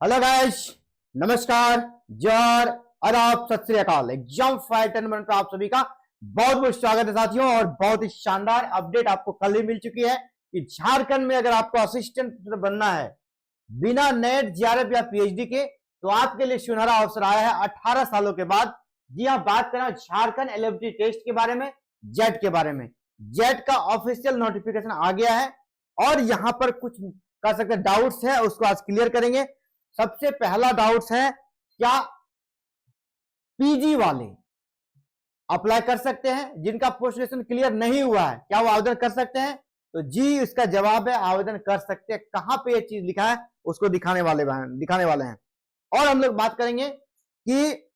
Hello guys, नमस्कार, जोहार, आदाब, सत श्री अकाल। एग्जाम फाइटर नंबर पर आप सभी का बहुत बहुत स्वागत है साथियों। और बहुत ही शानदार अपडेट आपको कल ही मिल चुकी है कि झारखंड में अगर आपको असिस्टेंट बनना है बिना नेट, जेआरएफ या पीएचडी के, तो आपके लिए सुनहरा अवसर आया है 18 सालों के बाद। जी हाँ, बात कर रहा हूं झारखंड एलिजिबिलिटी टेस्ट के बारे में, जेट के बारे में। जेट का ऑफिशियल नोटिफिकेशन आ गया है और यहां पर कुछ कह सकते डाउट्स है, उसको आज क्लियर करेंगे। सबसे पहला डाउट्स है, क्या पीजी वाले अप्लाई कर सकते हैं? जिनका पोस्ट ग्रेजुएशन क्लियर नहीं हुआ है, क्या वो आवेदन कर सकते हैं? तो जी, इसका जवाब है आवेदन कर सकते हैं। कहां पे ये चीज लिखा है उसको दिखाने वाले हैं। और हम लोग बात करेंगे कि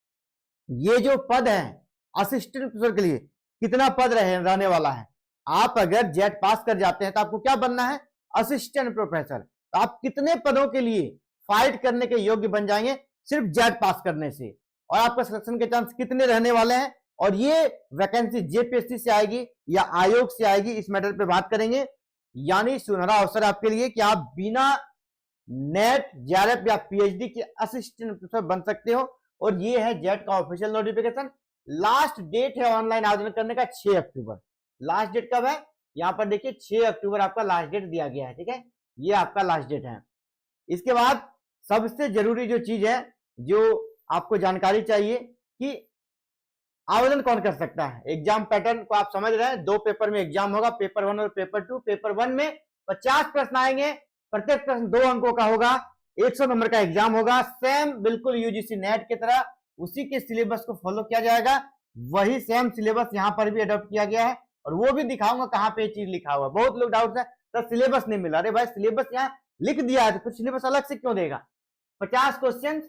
ये जो पद है असिस्टेंट प्रोफेसर के लिए, कितना पद रहने वाला है। आप अगर जेट पास कर जाते हैं तो आपको क्या बनना है? Assistant professor. तो आप कितने पदों के लिए फाइट करने के योग्य बन जाएंगे सिर्फ जेट पास करने से? और आपका सिलेक्शन के चांस कितने रहने वाले हैं? और ये वैकेंसी जेपीएससी से आएगी या आयोग से आएगी, इस मैटर पे बात करेंगे। यानी सुनहरा अवसर आपके लिए कि आप बिना नेट, जेआरएफ या पीएचडी के असिस्टेंट प्रोफेसर बन सकते हो। और ये है जेट का ऑफिशियल नोटिफिकेशन। लास्ट डेट है ऑनलाइन आवेदन करने का 6 अक्टूबर। लास्ट डेट कब है? यहां पर देखिए 6 अक्टूबर आपका लास्ट डेट दिया गया है। ठीक है, ये आपका लास्ट डेट है। इसके बाद सबसे जरूरी जो चीज है, जो आपको जानकारी चाहिए कि आवेदन कौन कर सकता है। एग्जाम पैटर्न को आप समझ रहे हैं, 2 पेपर में एग्जाम होगा, पेपर 1 और पेपर 2। पेपर 1 में 50 प्रश्न आएंगे, प्रत्येक प्रश्न 2 अंकों का होगा, 100 नंबर का एग्जाम होगा। सेम बिल्कुल यूजीसी नेट की तरह उसी के सिलेबस को फॉलो किया जाएगा। वही सेम सिलेबस यहाँ पर भी अडॉप्ट किया गया है और वो भी दिखाऊंगा कहाँ पे चीज लिखा हुआ। बहुत लोग डाउट है सर सिलेबस नहीं मिला। अरे भाई, सिलेबस यहाँ लिख दिया है तो कुछ सिलेबस अलग से क्यों देगा? 50 question,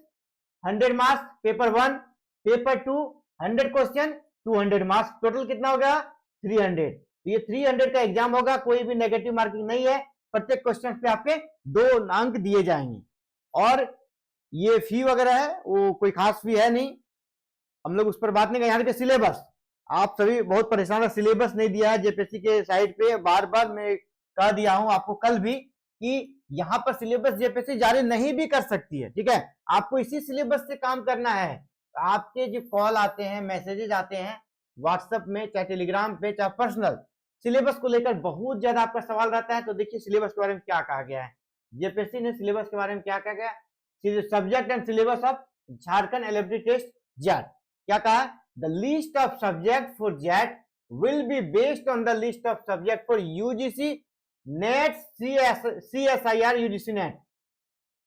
100 marks paper 1, paper 2 100 question, 200 marks, total कितना होगा? 300। ये 300 का एग्जाम होगा, कोई भी नेगेटिव मार्किंग नहीं है। प्रत्येक क्वेश्चन पे आपके 2 अंक दिए जाएंगे। और ये फी वगैरह है वो कोई खास फी है नहीं, हम लोग उस पर बात नहीं करें। यहाँ के सिलेबस, आप सभी बहुत परेशान है, सिलेबस नहीं दिया है जेपीएससी के साइट पे। बार बार मैं कह दिया हूं आपको कल भी कि यहाँ पर सिलेबस जेपीएससी जारी नहीं भी कर सकती है। ठीक है, आपको इसी सिलेबस से काम करना है। आपके जो कॉल आते हैं, मैसेजेस आते हैं व्हाट्सएप में, चाहे टेलीग्राम पे, चाहे पर्सनल, सिलेबस को लेकर बहुत ज्यादा आपका सवाल रहता है। तो देखिए सिलेबस के बारे में क्या कहा गया है। जेपीएससी ने सिलेबस के बारे में क्या कहा गया? Subject and syllabus of Jharkhand eligibility test JET. क्या कहा? The list of subject for JET will be based on the list of subject for UGC NET, CSIR UGC NET.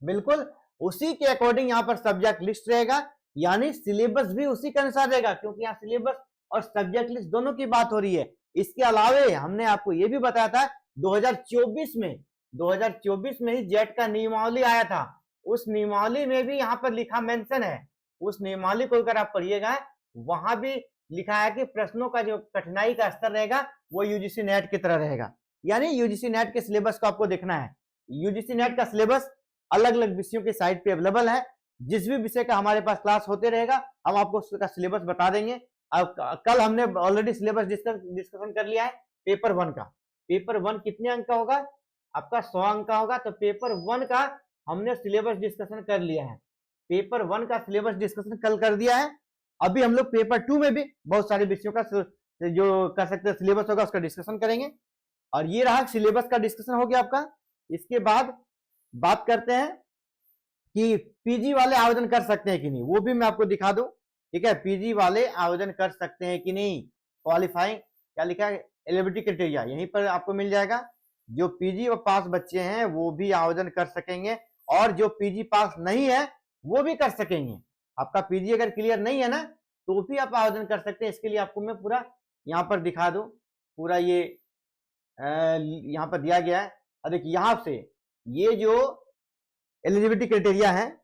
बिल्कुल उसी के अकॉर्डिंग यहाँ पर सब्जेक्ट लिस्ट रहेगा, यानी सिलेबस भी उसी के अनुसार रहेगा, क्योंकि यहाँ सिलेबस और सब्जेक्ट लिस्ट दोनों की बात हो रही है। इसके अलावे हमने आपको यह भी बताया था 2024 में ही जेट का नियमावली आया था। उस नियमावली में भी यहाँ पर लिखा मेंशन है, उस नियमावली को अगर आप पढ़िएगा वहां भी लिखा है कि प्रश्नों का जो कठिनाई का स्तर रहेगा वो यूजीसी नेट की तरह रहेगा। यानी यूजीसी नेट के सिलेबस को आपको देखना है। यूजीसी नेट का सिलेबस अलग अलग विषयों के साइट पे अवेलेबल है। जिस भी विषय का हमारे पास क्लास होते रहेगा हम आपको उसका सिलेबस बता देंगे। अब कल हमने ऑलरेडी सिलेबस डिस्कशन कर लिया है पेपर 1 का। पेपर 1 कितने अंक का होगा? आपका 100 अंक का होगा। तो पेपर 1 का हमने सिलेबस डिस्कशन कर लिया है। पेपर 1 का सिलेबस डिस्कशन कल कर दिया है। अभी हम लोग पेपर 2 में भी बहुत सारे विषयों का जो कर सकते हैं सिलेबस होगा उसका डिस्कशन करेंगे। और ये रहा सिलेबस का डिस्कशन हो गया आपका। इसके बाद बात करते हैं कि पीजी वाले आवेदन कर सकते हैं कि नहीं, वो भी मैं आपको दिखा दूं। ठीक है, पीजी वाले आवेदन कर सकते हैं कि नहीं। क्वालिफाइंग क्या लिखा है? एलिजिबिलिटी क्राइटेरिया यहीं पर आपको मिल जाएगा। जो पीजी और पास बच्चे हैं वो भी आवेदन कर सकेंगे, और जो पीजी पास नहीं है वो भी कर सकेंगे। आपका पीजी अगर क्लियर नहीं है ना तो भी आप आवेदन कर सकते हैं। इसके लिए आपको मैं पूरा यहाँ पर दिखा दूं, पूरा ये यहाँ पर दिया गया है। और देखिए यहाँ से ये जो एलिजिबिलिटी क्राइटेरिया है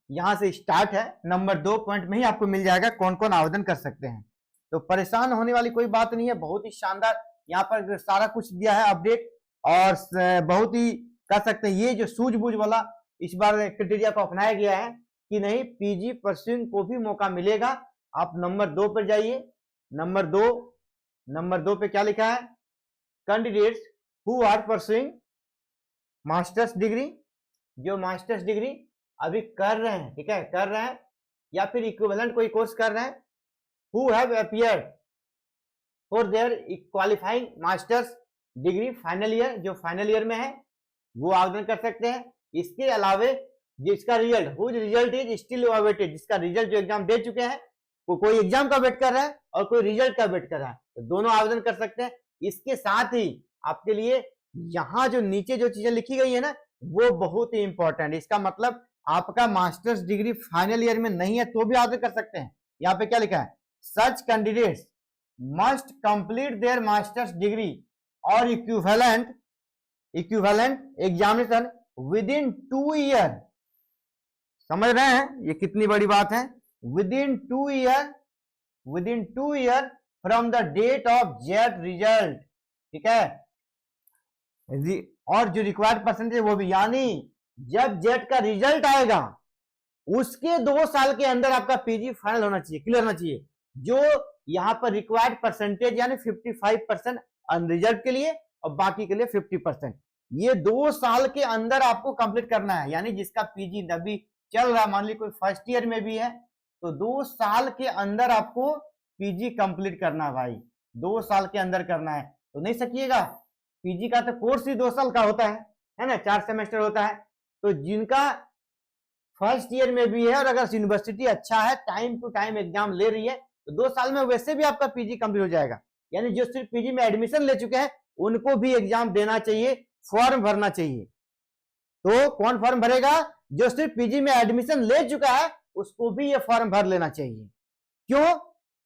यहां से स्टार्ट है, नंबर 2 पॉइंट में ही आपको मिल जाएगा कौन कौन आवेदन कर सकते हैं। तो परेशान होने वाली कोई बात नहीं है। बहुत ही शानदार यहाँ पर सारा कुछ दिया है अपडेट। और बहुत ही कह सकते हैं ये जो सूझबूझ वाला इस बार क्राइटेरिया को अपनाया गया है कि नहीं, पीजी परस्यूइंग को भी मौका मिलेगा। आप नंबर 2 पर जाइए। नंबर 2 पे क्या लिखा है? Candidates who are pursuing masters degree, जो मास्टर्स डिग्री अभी कर रहे हैं, ठीक है, कर रहे हैं या फिर इक्विवेलेंट कोई कोर्स कर रहे हैं, who have appeared for their qualifying masters degree final year, जो फाइनल ईयर में है वो आवेदन कर सकते हैं। इसके अलावे जिसका result whose result is still awaited, जिसका रिजल्ट जो एग्जाम दे चुके हैं, कोई एग्जाम का वेट कर रहा है और कोई रिजल्ट का वेट कर रहा है, तो दोनों आवेदन कर सकते हैं। इसके साथ ही आपके लिए यहाँ जो नीचे जो चीजें लिखी गई है ना, वो बहुत ही इंपॉर्टेंट। इसका मतलब आपका मास्टर्स डिग्री फाइनल ईयर में नहीं है तो भी आवेदन कर सकते हैं। यहाँ पे क्या लिखा है, such candidates must complete their masters degree और equivalent examination within 2 year. समझ रहे हैं ये कितनी बड़ी बात है, within 2 year from the date of JET result, ठीक है। और जो रिक्वायर्ड परसेंटेज वो भी, यानी जब जेट का रिजल्ट आएगा उसके 2 साल के अंदर आपका पीजी फाइनल होना चाहिए, क्लियर होना चाहिए। जो यहाँ पर रिक्वायर्ड परसेंटेज यानी 55% अनरिजल्ट के लिए और बाकी के लिए 50%, ये 2 साल के अंदर आपको कंप्लीट करना है। यानी जिसका पीजी अभी चल रहा है, मान लीजिए कोई फर्स्ट ईयर में भी है, तो 2 साल के अंदर आपको पीजी कंप्लीट करना है भाई, 2 साल के अंदर करना है। तो नहीं सकिएगा, पीजी का तो कोर्स ही 2 साल का होता है ना, 4 सेमेस्टर होता है। तो जिनका फर्स्ट ईयर में भी है और अगर यूनिवर्सिटी अच्छा है, टाइम टू टाइम एग्जाम ले रही है, तो 2 साल में वैसे भी आपका पीजी कंप्लीट हो जाएगा। यानी जो सिर्फ पीजी में एडमिशन ले चुके हैं उनको भी एग्जाम देना चाहिए, फॉर्म भरना चाहिए। तो कौन फॉर्म भरेगा, जो सिर्फ पीजी में एडमिशन ले चुका है उसको भी ये फॉर्म भर लेना चाहिए। क्यों,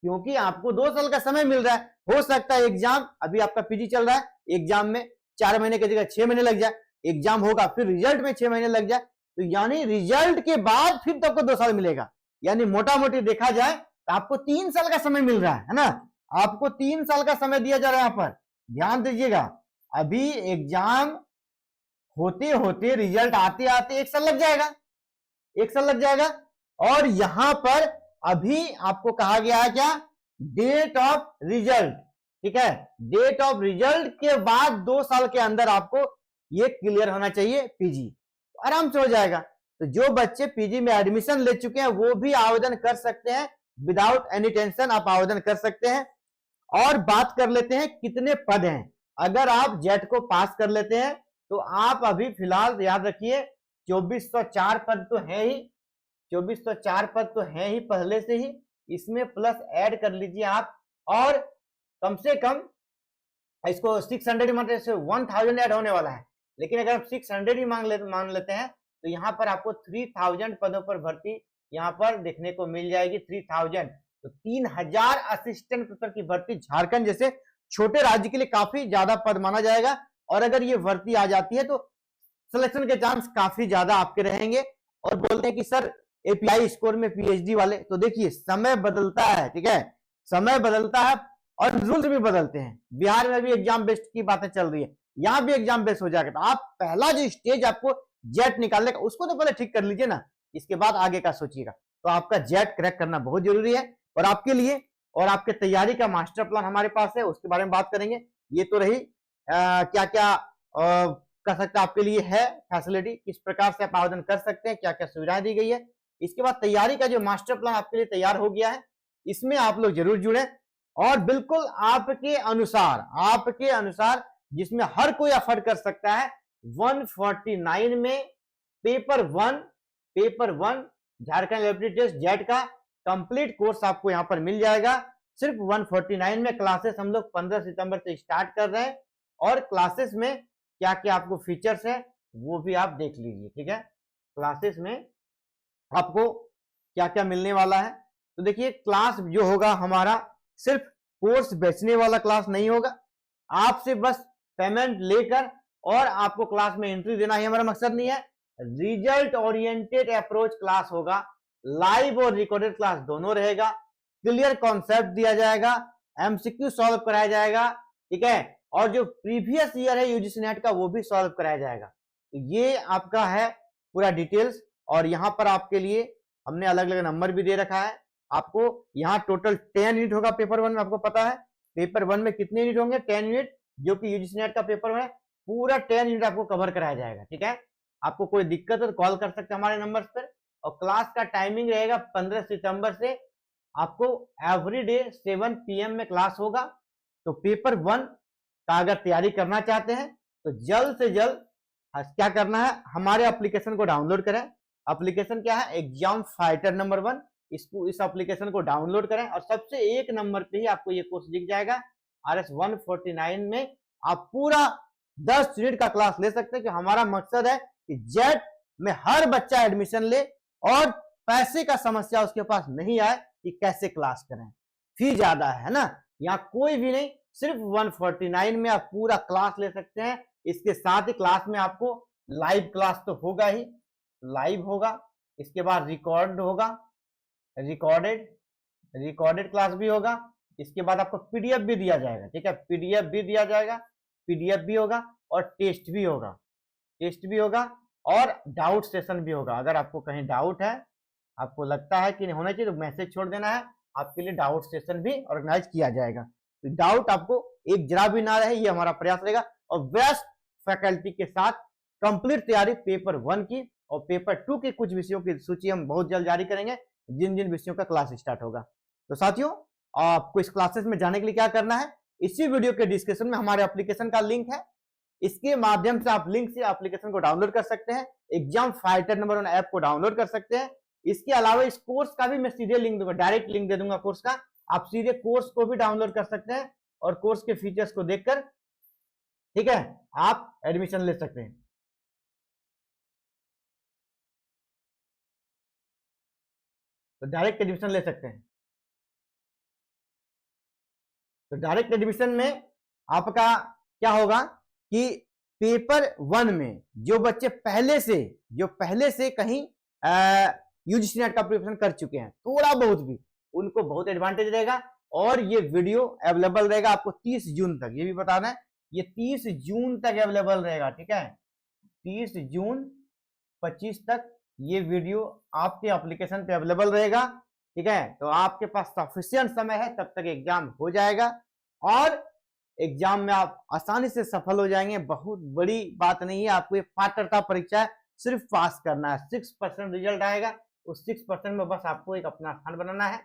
क्योंकि आपको 2 साल का समय मिल रहा है। हो सकता है एग्जाम, अभी आपका पीजी चल रहा है, एग्जाम में 4 महीने की जगह 6 महीने लग जाए, एग्जाम होगा फिर रिजल्ट में 6 महीने लग जाए, तो यानी रिजल्ट के बाद फिर तो आपको 2 साल मिलेगा। यानी मोटा मोटी देखा जाए तो आपको 3 साल का समय मिल रहा है ना, आपको 3 साल का समय दिया जा रहा है। यहाँ पर ध्यान दीजिएगा, अभी एग्जाम होते होते रिजल्ट आते आते 1 साल लग जाएगा, 1 साल लग जाएगा। और यहां पर अभी आपको कहा गया है क्या, डेट ऑफ रिजल्ट, ठीक है, डेट ऑफ रिजल्ट के बाद 2 साल के अंदर आपको ये क्लियर होना चाहिए पीजी, आराम से हो जाएगा। तो जो बच्चे पीजी में एडमिशन ले चुके हैं वो भी आवेदन कर सकते हैं, विदाउट एनी टेंशन आप आवेदन कर सकते हैं। और बात कर लेते हैं कितने पद हैं। अगर आप जेट को पास कर लेते हैं तो आप अभी फिलहाल याद रखिए 2404 पद तो है ही, 2404 पद तो है ही पहले से ही, इसमें प्लस ऐड कर लीजिए आप, और कम से कम इसको 600 मतलब 1000 ऐड होने वाला है। लेकिन अगर आप 600 ही मान लेते हैं तो यहाँ पर आपको 3000 पदों पर भर्ती यहाँ पर देखने को मिल जाएगी, 3000। तो 3000 असिस्टेंट प्रोफेसर की भर्ती झारखंड जैसे छोटे राज्य के लिए काफी ज्यादा पद माना जाएगा। और अगर ये भर्ती आ जाती है तो सिलेक्शन के चांस काफी ज्यादा आपके रहेंगे। और बोलते हैं कि सर एपीआई स्कोर में पीएचडी वाले, तो देखिए समय बदलता है, ठीक है, समय बदलता है और रूल्स भी बदलते हैं। बिहार में भी एग्जाम बेस्ड की बातें चल रही है, यहाँ भी एग्जाम बेस्ड हो जाएगा। तो आप पहला जो स्टेज आपको जेट निकालने का उसको तो पहले ठीक कर लीजिए ना, इसके बाद आगे का सोचिएगा। तो आपका जेट क्रैक करना बहुत जरूरी है। और आपके लिए और आपके तैयारी का मास्टर प्लान हमारे पास है, उसके बारे में बात करेंगे। ये तो रही क्या क्या कर सकते हैं आपके लिए है फैसिलिटी, किस प्रकार से आप आवेदन कर सकते हैं, क्या क्या सुविधाएं दी गई है। इसके बाद तैयारी का जो मास्टर प्लान आपके लिए तैयार हो गया है, इसमें आप लोग जरूर जुड़े और बिल्कुल आपके अनुसार जिसमें हर कोई अफोर्ड कर सकता है। 149 में paper one Jharkhand eligibility test JET का कंप्लीट कोर्स आपको यहां पर मिल जाएगा। सिर्फ 149 में क्लासेस हम लोग 15 सितंबर से स्टार्ट कर रहे हैं, और क्लासेस में क्या क्या आपको फीचर्स है वो भी आप देख लीजिए, ठीक है। क्लासेस में आपको क्या क्या मिलने वाला है, तो देखिए क्लास जो होगा हमारा सिर्फ कोर्स बेचने वाला क्लास नहीं होगा, आपसे बस पेमेंट लेकर और आपको क्लास में एंट्री देना ही हमारा मकसद नहीं है। रिजल्ट ओरिएंटेड अप्रोच क्लास होगा, लाइव और रिकॉर्डेड क्लास दोनों रहेगा, क्लियर कॉन्सेप्ट दिया जाएगा, एमसीक्यू सॉल्व कराया जाएगा, ठीक है, और जो प्रीवियस ईयर है यूजीसी नेट का वो भी सॉल्व कराया जाएगा। तो ये आपका है पूरा डिटेल्स। और यहाँ पर आपके लिए हमने अलग अलग नंबर भी दे रखा है। आपको यहाँ टोटल 10 यूनिट होगा पेपर 1 में, आपको पता है पेपर 1 में कितने यूनिट होंगे, 10 यूनिट, जो कि यूजीसी नेट का पेपर 1 है, पूरा 10 यूनिट आपको कवर कराया जाएगा, ठीक है। आपको कोई दिक्कत है तो कॉल कर सकते हैं हमारे नंबर पर। और क्लास का टाइमिंग रहेगा 15 सितंबर से आपको एवरीडे 7 PM में क्लास होगा। तो पेपर 1 का अगर तैयारी करना चाहते हैं तो जल्द से जल्द क्या करना है, हमारे एप्लीकेशन को डाउनलोड करें। एप्लीकेशन क्या है, एग्जाम फाइटर नंबर 1। इस एप्लीकेशन को डाउनलोड करें और सबसे एक नंबर पे ही आपको ये कोर्स दिख जाएगा। RS 149 में आप पूरा 10 यूनिट का क्लास ले सकते हैं कि हमारा मकसद है कि जेट में हर बच्चा एडमिशन ले और पैसे का समस्या उसके पास नहीं आए कि कैसे क्लास करें, फी ज्यादा है ना। यहाँ कोई भी नहीं, सिर्फ 149 में आप पूरा क्लास ले सकते हैं। इसके साथ ही क्लास में आपको लाइव क्लास तो होगा ही, लाइव होगा, इसके बाद रिकॉर्ड होगा, रिकॉर्डेड क्लास भी होगा। इसके बाद आपको पीडीएफ भी दिया जाएगा, ठीक है, पीडीएफ भी दिया जाएगा, पीडीएफ भी होगा और टेस्ट भी होगा और डाउट सेशन भी होगा। अगर आपको कहीं डाउट है, आपको लगता है कि नहीं होना चाहिए, तो मैसेज छोड़ देना है, आपके लिए डाउट सेशन भी ऑर्गेनाइज किया जाएगा। तो डाउट आपको एक जरा भी ना रहे, ये हमारा प्रयास रहेगा। और बेस्ट फैकल्टी के साथ कंप्लीट तैयारी पेपर 1 की और पेपर 2 के कुछ विषयों की सूची हम बहुत जल्द जारी करेंगे, जिन जिन विषयों का क्लास स्टार्ट होगा। तो साथियों, आपको इस क्लासेस में जाने के लिए क्या करना है, इसी वीडियो के डिस्क्रिप्शन में हमारे एप्लीकेशन का लिंक है। इसके माध्यम से आप लिंक से एप्लीकेशन को डाउनलोड कर सकते हैं, एग्जाम फाइटर नंबर 1 ऐप को डाउनलोड कर सकते हैं। इसके अलावा इस कोर्स का भी मैं सीधे लिंक दूंगा, डायरेक्ट लिंक दे दूंगा कोर्स का, आप सीधे कोर्स को भी डाउनलोड कर सकते हैं और कोर्स के फीचर्स को देखकर, ठीक है, आप एडमिशन ले सकते हैं। तो डायरेक्ट एडमिशन ले सकते हैं। तो डायरेक्ट एडमिशन में आपका क्या होगा कि पेपर 1 में जो बच्चे पहले से कहीं यूजीसी नेट का प्रिपरेशन कर चुके हैं, थोड़ा बहुत भी, उनको बहुत एडवांटेज रहेगा। और ये वीडियो अवेलेबल रहेगा आपको 30 जून तक, ये भी बताना है, ये 30 जून तक अवेलेबल रहेगा, ठीक है, 30 जून 25 तक ये वीडियो आपके एप्लीकेशन पे अवेलेबल रहेगा, ठीक है। तो आपके पास सफिशिएंट समय है, तब तक एग्जाम हो जाएगा और एग्जाम में आप आसानी से सफल हो जाएंगे। बहुत बड़ी बात नहीं है, आपको ये पात्रता परीक्षा है, सिर्फ पास करना है। 6% रिजल्ट आएगा, उस 6% में बस आपको एक अपना स्थान बनाना है।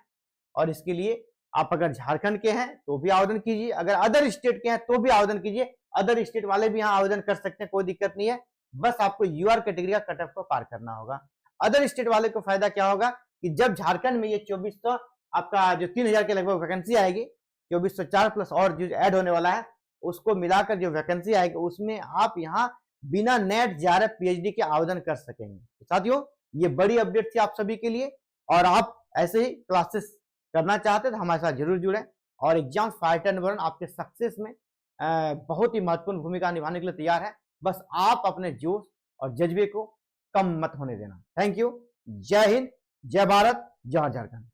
और इसके लिए आप अगर झारखंड के हैं तो भी आवेदन कीजिए, अगर अदर स्टेट के हैं तो भी आवेदन कीजिए। अदर स्टेट वाले भी यहाँ आवेदन कर सकते हैं, कोई दिक्कत नहीं है, बस आपको यूआर कैटेगरी का कट ऑफ को पार करना होगा। अदर स्टेट वाले को फायदा क्या होगा कि जब झारखंड में ये 2400 आपका जो 3000 के लगभग वैकेंसी आएगी, 2404 प्लस और जो ऐड होने वाला है, उसको मिलाकर जो वैकेंसी आएगी उसमें आप यहाँ बिना नेट जेआरएफ पीएचडी के आवेदन कर सकेंगे। तो साथियों, ये बड़ी अपडेट थी आप सभी के लिए, और आप ऐसे ही क्लासेस करना चाहते हैं तो हमारे साथ जरूर जुड़ें। और एग्जाम फाइटर नंबर 1 आपके सक्सेस में बहुत ही महत्वपूर्ण भूमिका निभाने के लिए तैयार है। बस आप अपने जोश और जज्बे को कम मत होने देना। Thank you. जय हिंद, जय भारत, जय झारखंड।